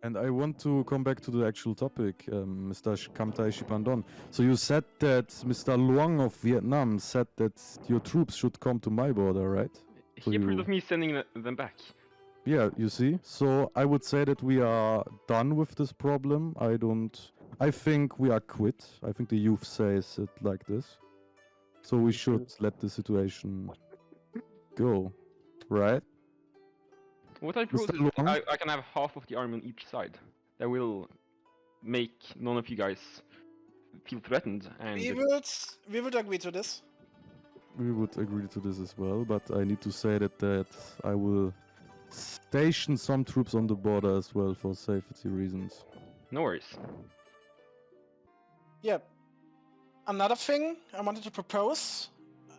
And I want to come back to the actual topic, Mr. Kamtai Shipandon. So you said that Mr. Luong of Vietnam said that your troops should come to my border, right? So He approved of me sending them back. Yeah, you see. So I would say that we are done with this problem. I think we are quit. I think the youth says it like this. So we should let the situation go, right? What I propose Mr. is Luong? I can have half of the army on each side. That will make none of you guys feel threatened. And We would agree to this. We would agree to this as well, but I need to say that I will station some troops on the border as well for safety reasons. no worries. Yeah. Another thing I wanted to propose,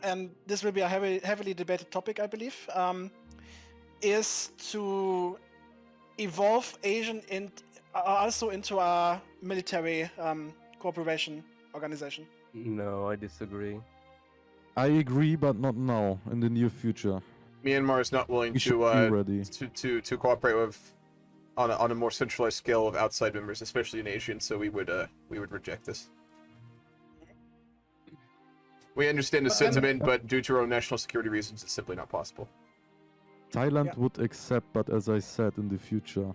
and this will be a heavily debated topic, I believe, is to evolve Asian also into a military cooperation organization. No, I disagree. I agree, but not now. In the near future. Myanmar is not willing We should be ready. to cooperate with on a more centralized scale of outside members, especially in Asian. So we would reject this. We understand the sentiment, but due to our own national security reasons, it's simply not possible. Thailand would accept, but as I said, in the future.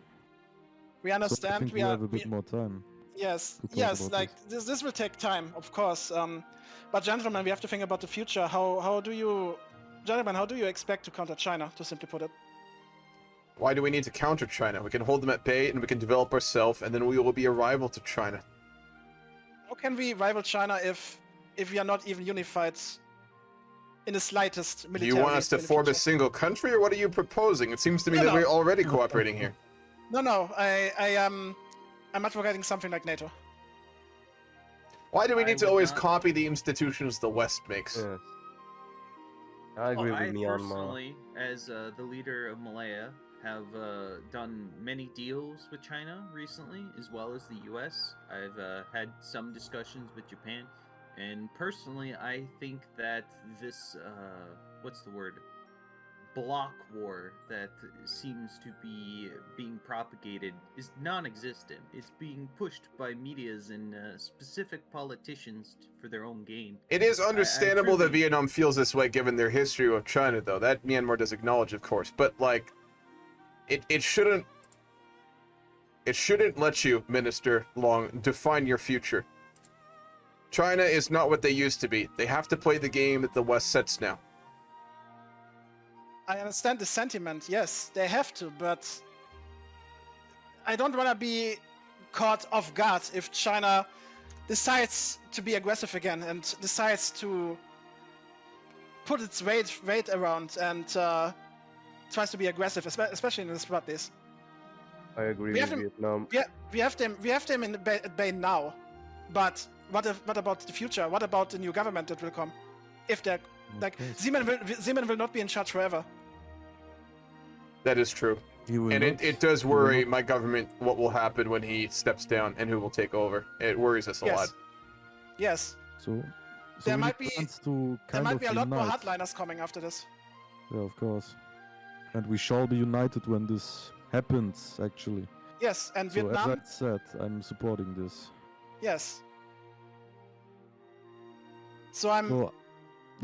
We understand. So I think we have a bit more time. Yes, to talk yes. about Like this will take time, of course. But gentlemen, we have to think about the future. How do you, gentlemen, how do you expect to counter China? To simply put it. Why do we need to counter China? We can hold them at bay, and we can develop ourselves, and then we will be a rival to China. How can we rival China if we are not even unified in the slightest Do military? you want us to form a future? single country, or what are you proposing? It seems to me that No. we're already cooperating here. No. I'm advocating something like NATO. Why do we need to would always not- copy the institutions the West makes? Yes. I agree I with Myanmar. personally, as the leader of Malaya, have done many deals with China recently, as well as the U.S. I've had some discussions with Japan, and personally, I think that this, what's the word? Block war that seems to be being propagated is non-existent. It's being pushed by medias and specific politicians for their own gain. It is understandable that truly- Vietnam feels this way given their history with China, though. That Myanmar does acknowledge, of course. But, like, it shouldn't let you, Minister Long, define your future. China is not what they used to be. They have to play the game that the West sets now. I understand the sentiment. Yes, they have to, but I don't want to be caught off guard if China decides to be aggressive again and decides to put its weight around and tries to be aggressive, especially in this spot this. I agree We with have to- Vietnam. We have them in at bay now, but what about the future? What about the new government that will come? If they're like Zeman will not be in charge forever. That is true. And it does worry my government what will happen when he steps down and who will take over. It worries us a lot. Yes. So There we might need be- plans to There kind might of be a lot more unite. hardliners coming after this. Yeah, of course. And we shall be united when this happens, actually. Yes, and So Vietnam. as I said, I'm supporting this. Yes. So I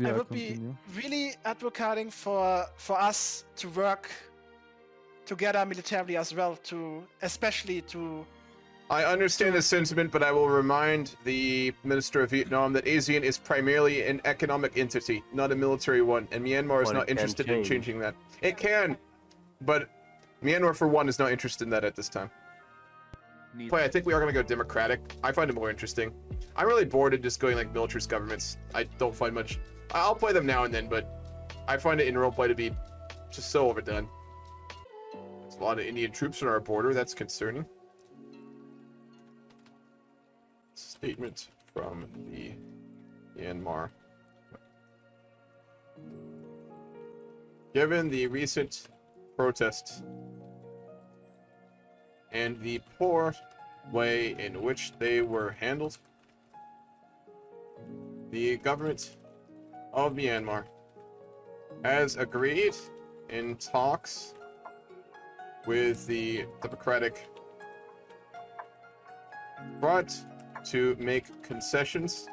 Yeah, would continue. be really advocating for us to work together militarily as well, especially to. I understand the sentiment, but I will remind the Minister of Vietnam that ASEAN is primarily an economic entity, not a military one, and Myanmar is But it not can interested in change. changing that. It can, but Myanmar, for one, is not interested in that at this time. Neither. But I think we are going to go democratic. I find it more interesting. I'm really bored of just going like militarist governments. I don't find much. I'll play them now and then, but I find it in roleplay to be just so overdone. There's a lot of Indian troops on our border. That's concerning. Statement from the Myanmar. Given the recent protests and the poor way in which they were handled, the government of Myanmar has agreed in talks with the Democratic front to make concessions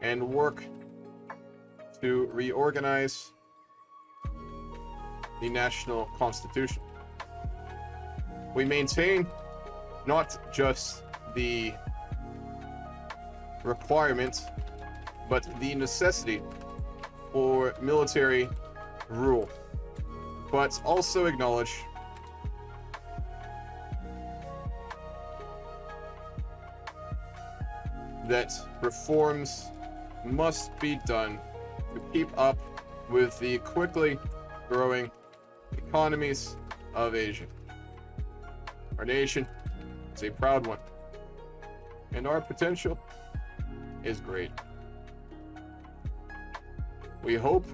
and work to reorganize the national constitution. We maintain not just the requirement, but the necessity for military rule, but also acknowledge that reforms must be done to keep up with the quickly growing economies of Asia. Our nation is a proud one, and our potential is great. We hope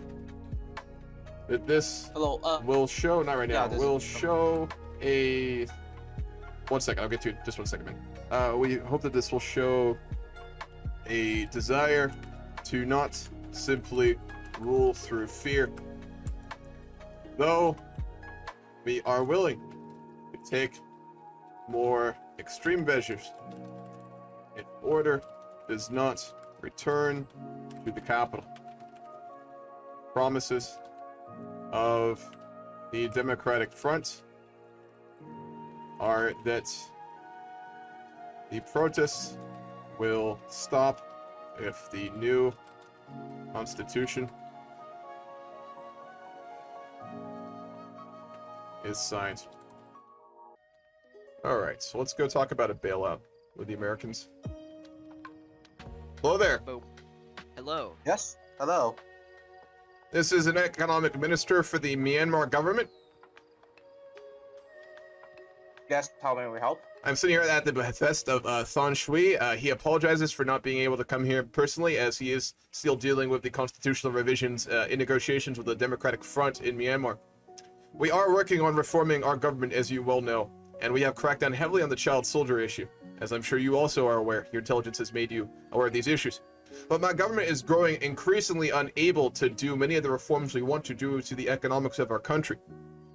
that this will show, not right now, will show a... One second, I'll get to it. Just 1 second, man. We hope that this will show a desire to not simply rule through fear, though we are willing to take more extreme measures if order does not return to the capital. Promises of the Democratic Front are that the protests will stop if the new constitution is signed. All right, so let's go talk about a bailout with the Americans. Hello there. Hello. Yes. Hello. This is an economic minister for the Myanmar government. Yes. How may we help? I'm sitting here at the behest of Thon Shui. He apologizes for not being able to come here personally, as he is still dealing with the constitutional revisions in negotiations with the Democratic Front in Myanmar. We are working on reforming our government, as you well know, and we have cracked down heavily on the child soldier issue, as I'm sure you also are aware. Your intelligence has made you aware of these issues. But my government is growing increasingly unable to do many of the reforms we want to do to the economics of our country.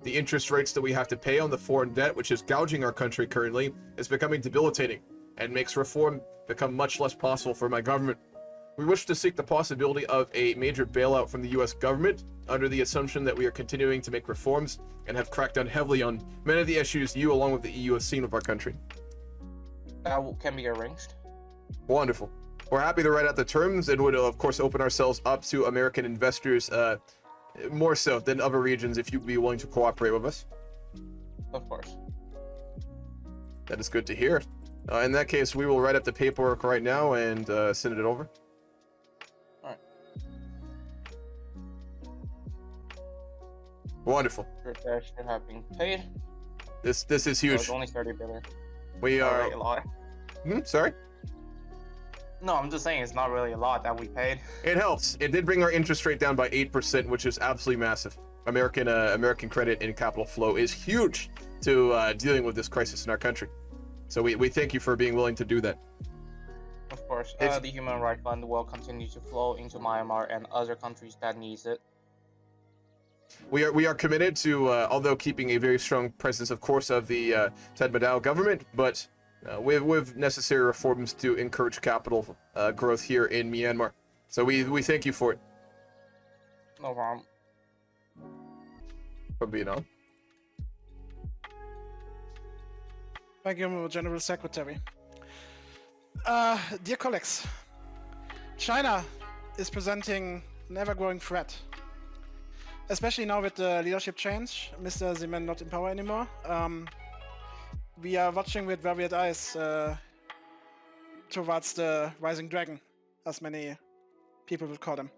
The interest rates that we have to pay on the foreign debt, which is gouging our country currently, is becoming debilitating and makes reform become much less possible for my government. We wish to seek the possibility of a major bailout from the US government under the assumption that we are continuing to make reforms and have cracked down heavily on many of the issues you, along with the EU, have seen with our country. That can be arranged. Wonderful. We're happy to write out the terms and would, of course, open ourselves up to American investors more so than other regions if you'd be willing to cooperate with us. Of course. That is good to hear. In that case, we will write up the paperwork right now and send it over. All right. Wonderful. Your share should have been paid. This is So huge. it's only 30 billion. We Not are. really a lot. Sorry. No, I'm just saying it's not really a lot that we paid. It helps. It did bring our interest rate down by 8%, which is absolutely massive. American credit and capital flow is huge to dealing with this crisis in our country. So we thank you for being willing to do that. Of course, It's- the Human Rights Fund will continue to flow into Myanmar and other countries that needs it. We are committed to, although keeping a very strong presence, of course, of the Thai-Myanmar government, but with necessary reforms to encourage capital growth here in Myanmar. So we thank you for it. No problem. From Vietnam. Thank you, General Secretary. Dear colleagues, China is presenting an ever-growing threat, especially now with the leadership change. Mr. Zeman not in power anymore. We are watching with worried eyes towards the rising dragon, as many people will call them.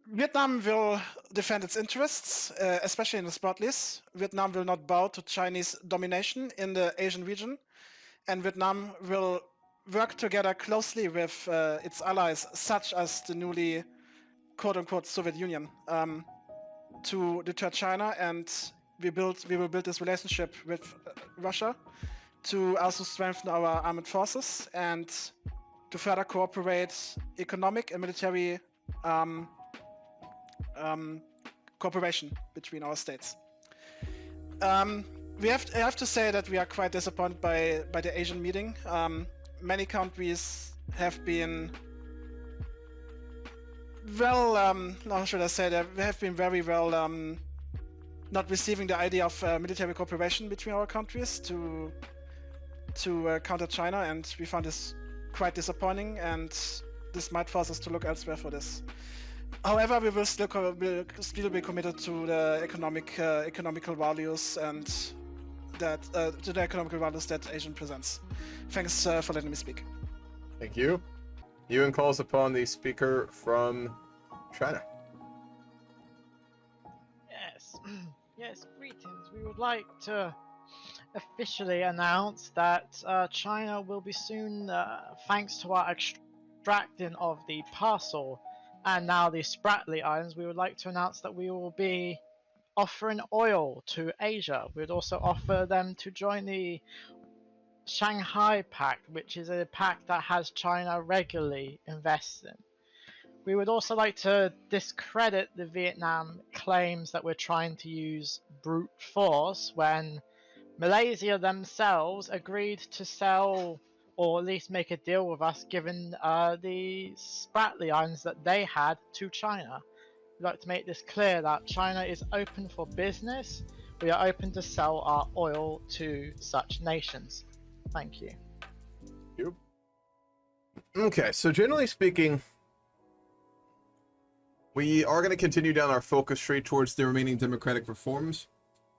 Vietnam will defend its interests, especially in the sport list. Vietnam will not bow to Chinese domination in the Asian region, and Vietnam will work together closely with its allies, such as the newly quote-unquote Soviet Union, to deter China, and we will build this relationship with Russia to also strengthen our armed forces and to further cooperate economic and military cooperation between our states. I have to say that we are quite disappointed by the Asian meeting. Many countries have been well, how should I say that? They have been very well not receiving the idea of military cooperation between our countries to counter China, and we found this quite disappointing, and this might force us to look elsewhere for this. However, we will still be committed to the economical values and that to the economical values that Asian presents. Thanks for letting me speak. Thank you. Ewan calls upon the speaker from China. Yes, yes, greetings. We would like to officially announce that China will be soon, thanks to our extracting of the parcel and now the Spratly Islands, we would like to announce that we will be offering oil to Asia. We would also offer them to join the Shanghai Pact, which is a pact that has China regularly invest in. We would also like to discredit the Vietnam claims that we're trying to use brute force when Malaysia themselves agreed to sell or at least make a deal with us given the Spratly Islands that they had to China. We'd like to make this clear that China is open for business. We are open to sell our oil to such nations. Thank you. Yep. Okay, so generally speaking, we are going to continue down our focus tree towards the remaining democratic reforms,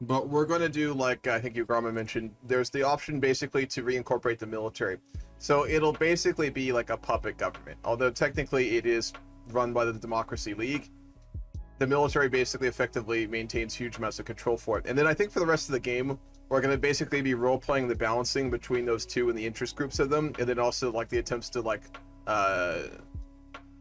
but we're going to do, like I think Yugrama mentioned, there's the option basically to reincorporate the military. So it'll basically be like a puppet government, although technically it is run by the Democracy League. The military basically effectively maintains huge amounts of control for it. And then I think for the rest of the game, we're going to basically be role-playing the balancing between those two and the interest groups of them, and then also like the attempts to like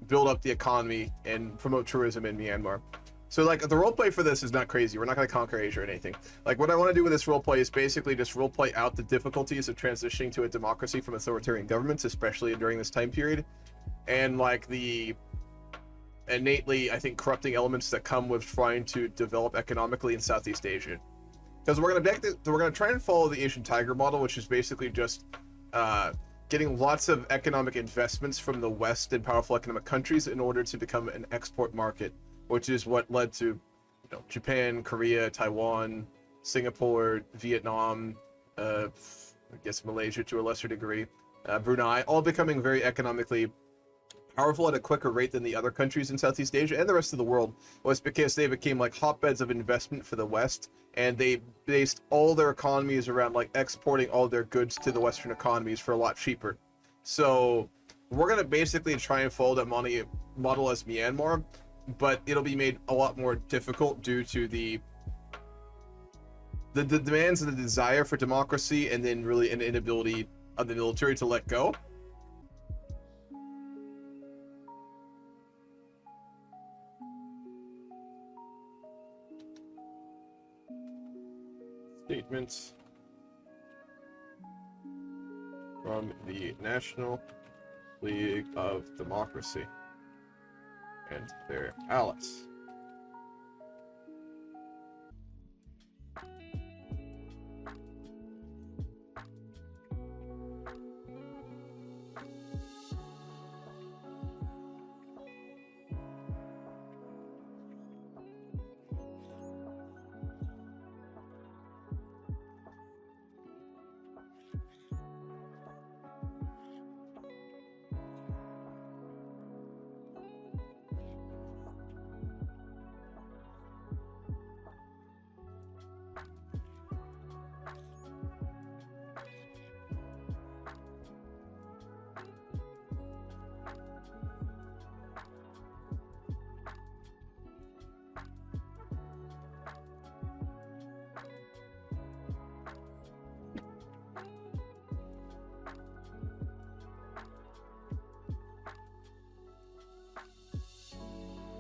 build up the economy and promote tourism in Myanmar. So like the roleplay for this is not crazy. We're not going to conquer Asia or anything. Like what I want to do with this roleplay is basically just roleplay out the difficulties of transitioning to a democracy from authoritarian governments, especially during this time period, and like the innately, I think, corrupting elements that come with trying to develop economically in Southeast Asia. Because we're gonna try and follow the Asian Tiger model, which is basically just getting lots of economic investments from the West and powerful economic countries in order to become an export market, which is what led to, Japan, Korea, Taiwan, Singapore, Vietnam, I guess Malaysia to a lesser degree, Brunei, all becoming very economically powerful at a quicker rate than the other countries in Southeast Asia and the rest of the world, was because they became like hotbeds of investment for the West, and they based all their economies around like exporting all their goods to the Western economies for a lot cheaper. So we're going to basically try and follow that model as Myanmar, but it'll be made a lot more difficult due to the demands and the desire for democracy, and then really an inability of the military to let go. Statements from the National League of Democracy and their allies.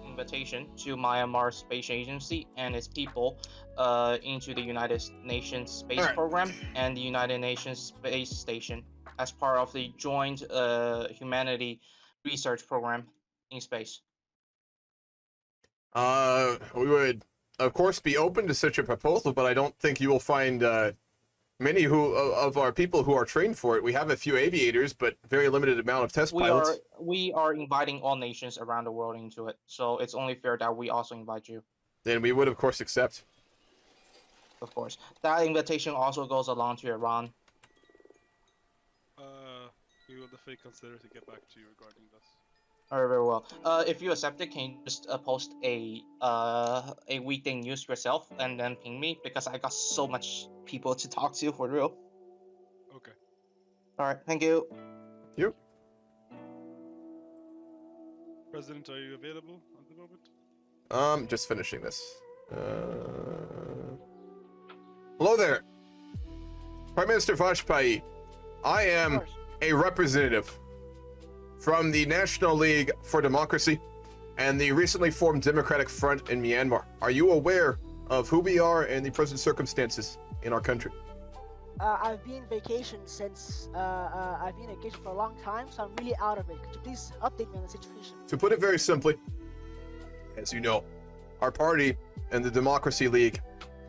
Invitation to Myanmar Space Agency and its people into the United Nations Space Alright. Program and the United Nations Space Station as part of the joint humanity research program in space. We would of course, be open to such a proposal, but I don't think you will find many of our people who are trained for it. We have a few aviators, but very limited amount of test pilots. We are inviting all nations around the world into it, so it's only fair that we also invite you. Then we would, of course, accept. Of course, that invitation also goes along to Iran. We will definitely consider to get back to you regarding this. Alright, very well. If you accept it, can you just post a weekday news yourself and then ping me, because I got so much people to talk to for real. Okay. Alright, thank you. Yep. President, are you available at the moment? Just finishing this. Hello there, Prime Minister Vajpayee. I am a representative from the National League for Democracy and the recently formed Democratic Front in Myanmar. Are you aware of who we are and the present circumstances in our country? I've been vacation since I've been vacation for a long time, so I'm really out of it. Could you please update me on the situation? To put it very simply, as you know, our party and the Democracy League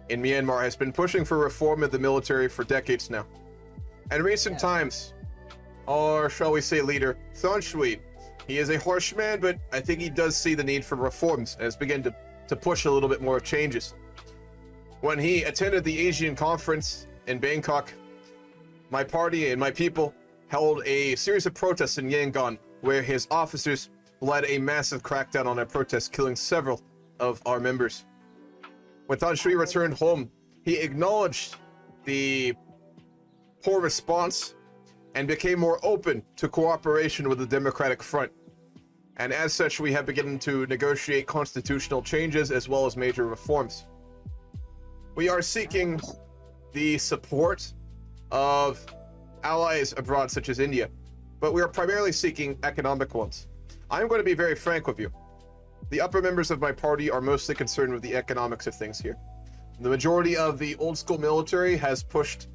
in Myanmar has been pushing for reform of the military for decades now. In recent times, or shall we say leader, Thon Shui, he is a harsh man, but I think he does see the need for reforms and has begun to push a little bit more changes. When he attended the Asian conference in Bangkok, my party and my people held a series of protests in Yangon, where his officers led a massive crackdown on our protests, killing several of our members. When Thon Shui returned home, he acknowledged the poor response and became more open to cooperation with the Democratic Front. And as such, we have begun to negotiate constitutional changes as well as major reforms. We are seeking the support of allies abroad such as India, but we are primarily seeking economic ones. I'm going to be very frank with you. The upper members of my party are mostly concerned with the economics of things here. The majority of the old school military has pushed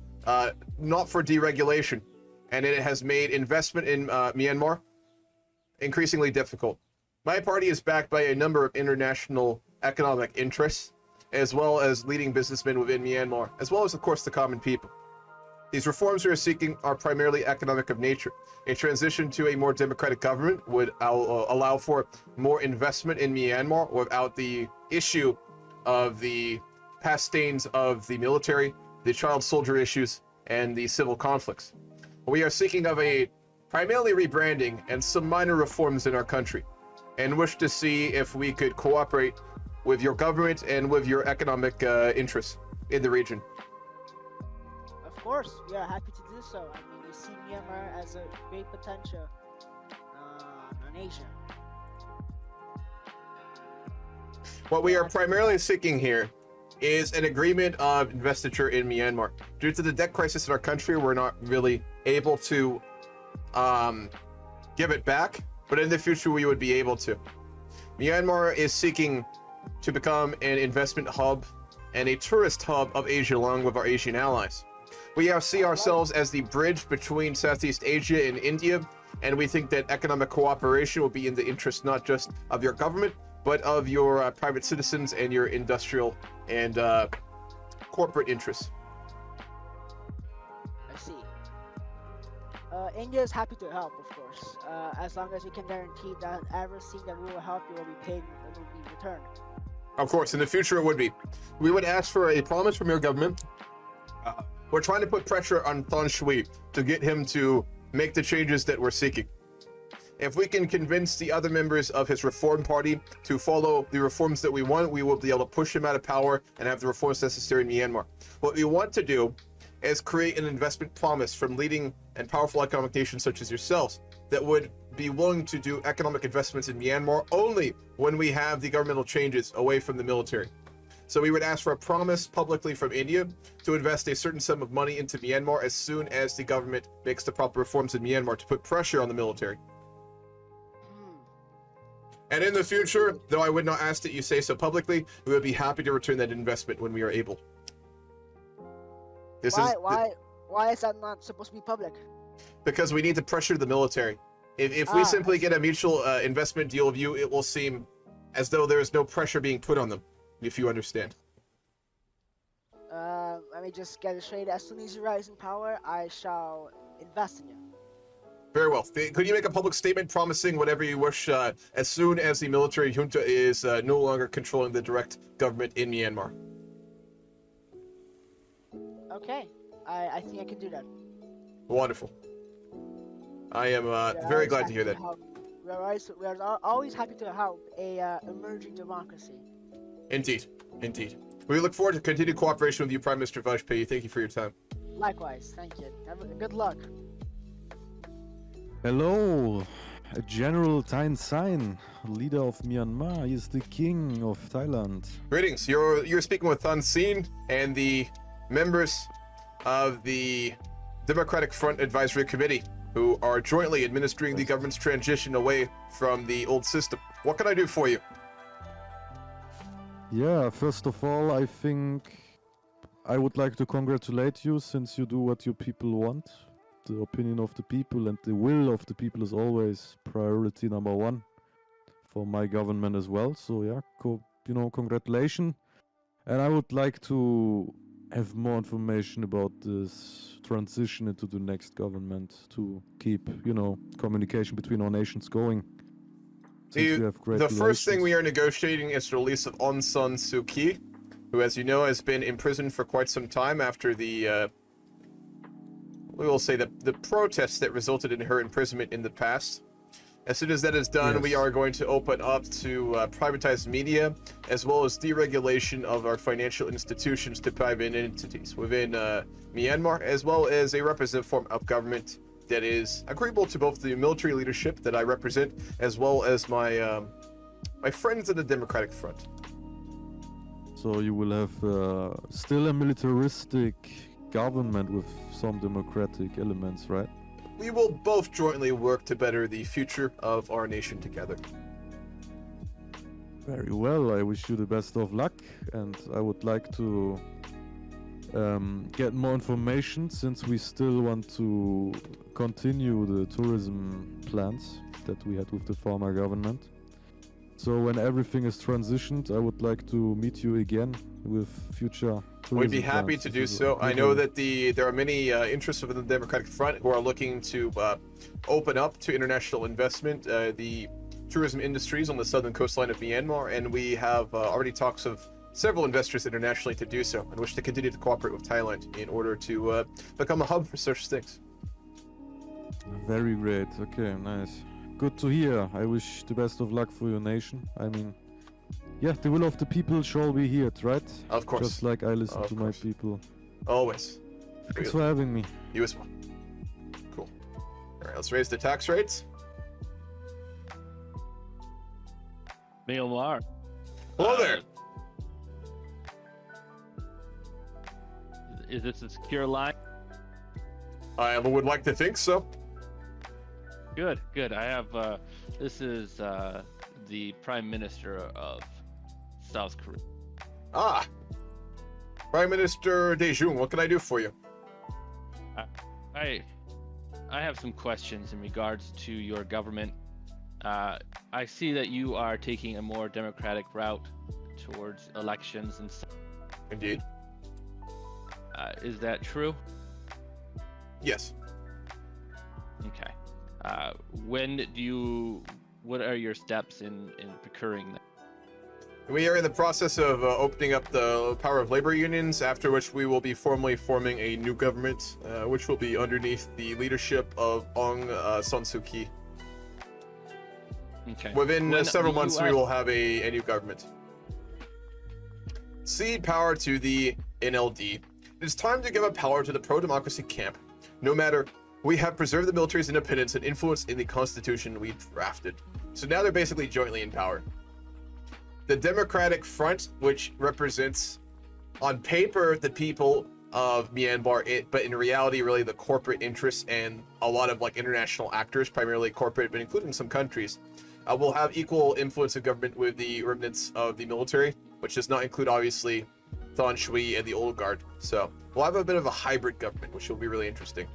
not for deregulation, and it has made investment in Myanmar increasingly difficult. My party is backed by a number of international economic interests, as well as leading businessmen within Myanmar, as well as, of course, the common people. These reforms we are seeking are primarily economic of nature. A transition to a more democratic government would allow for more investment in Myanmar without the issue of the past stains of the military, the child soldier issues, and the civil conflicts. We are seeking of a primarily rebranding and some minor reforms in our country, and wish to see if we could cooperate with your government and with your economic interests in the region. Of course, we are happy to do so. I mean, we see Myanmar as a great potential in Asia. What we are primarily seeking here is an agreement of investiture in Myanmar. Due to the debt crisis in our country, we're not really able to give it back, but in the future we would be able to. Myanmar is seeking to become an investment hub and a tourist hub of Asia along with our Asian allies. We see ourselves as the bridge between Southeast Asia and India, and we think that economic cooperation will be in the interest not just of your government, but of your private citizens and your industrial and corporate interests. I see. India is happy to help, of course, as long as we can guarantee that everything that we will help you will be paid and will be returned. Of course, in the future it would be. We would ask for a promise from your government. We're trying to put pressure on Thon Shui to get him to make the changes that we're seeking. If we can convince the other members of his reform party to follow the reforms that we want, we will be able to push him out of power and have the reforms necessary in Myanmar. What we want to do is create an investment promise from leading and powerful economic nations such as yourselves that would be willing to do economic investments in Myanmar only when we have the governmental changes away from the military. So we would ask for a promise publicly from India to invest a certain sum of money into Myanmar as soon as the government makes the proper reforms in Myanmar to put pressure on the military. And in the future, though I would not ask that you say so publicly, we would be happy to return that investment when we are able. Why is that not supposed to be public? Because we need to pressure the military. If we simply get a mutual investment deal with you, it will seem as though there is no pressure being put on them. if you understand. Let me just get it straight. As soon as you rise in power, I shall invest in you. Very well. Could you make a public statement promising whatever you wish as soon as the military junta is no longer controlling the direct government in Myanmar? Okay, I think I can do that. Wonderful. I am very glad to hear that. We are always happy to help a emerging democracy. Indeed. Indeed. We look forward to continued cooperation with you, Prime Minister Vajpayee. Thank you for your time. Likewise, thank you. Good luck. Hello, General Thein Sein, leader of Myanmar. He is the king of Thailand. Greetings. You're speaking with Thun Sin and the members of the Democratic Front Advisory Committee, who are jointly administering the government's transition away from the old system. What can I do for you? Yeah, first of all, I think I would like to congratulate you, since you do what your people want. The opinion of the people and the will of the people is always priority number one for my government as well. So yeah, congratulations. And I would like to have more information about this transition into the next government to keep, communication between our nations going. The first thing we are negotiating is the release of Aung San Suu Kyi, who, as you know, has been imprisoned for quite some time after the we will say the protests that resulted in her imprisonment in the past. As soon as that is done, we are going to open up to privatized media, as well as deregulation of our financial institutions to private entities within Myanmar, as well as a representative form of government that is agreeable to both the military leadership that I represent, as well as my my friends in the Democratic Front. So you will have still a militaristic government with some democratic elements, right? We will both jointly work to better the future of our nation together. Very well, I wish you the best of luck, and I would like to get more information, since we still want to continue the tourism plans that we had with the former government. So when everything is transitioned, I would like to meet you again with future tourism We'd be happy plans. to do so. I know that there are many interests within the Democratic Front who are looking to open up to international investment the tourism industries on the southern coastline of Myanmar, and we have already talks of several investors internationally to do so, and wish to continue to cooperate with Thailand in order to become a hub for such things. Very great. Okay, nice. Good to hear. I wish the best of luck for your nation. I mean, yeah, the will of the people shall be heard, right? Of course. Just like I listen to my people. Always. Thanks for having me. You as well. Cool. All right, let's raise the tax rates. Myanmar. Hello there. Is this a secure line? I would like to think so. Good, good. I have, this is the Prime Minister of South Korea. Ah. Prime Minister Daejung, what can I do for you? I have some questions in regards to your government. I see that you are taking a more democratic route towards elections and stuff. Indeed. Is that true? Yes. Okay. What are your steps in procuring that? We are in the process of opening up the power of labor unions, after which we will be formally forming a new government, which will be underneath the leadership of Aung San Suu Kyi. Okay. Within several months, we will have a new government. Cede power to the NLD. It is time to give up power to the pro-democracy camp. No matter, we have preserved the military's independence and influence in the constitution we drafted. So now they're basically jointly in power. The Democratic Front, which represents, on paper, the people of Myanmar, but in reality, really the corporate interests and a lot of international actors, primarily corporate, but including some countries, will have equal influence of government with the remnants of the military, which does not include, obviously, Than Shwe and the old guard. So we'll have a bit of a hybrid government, which will be really interesting.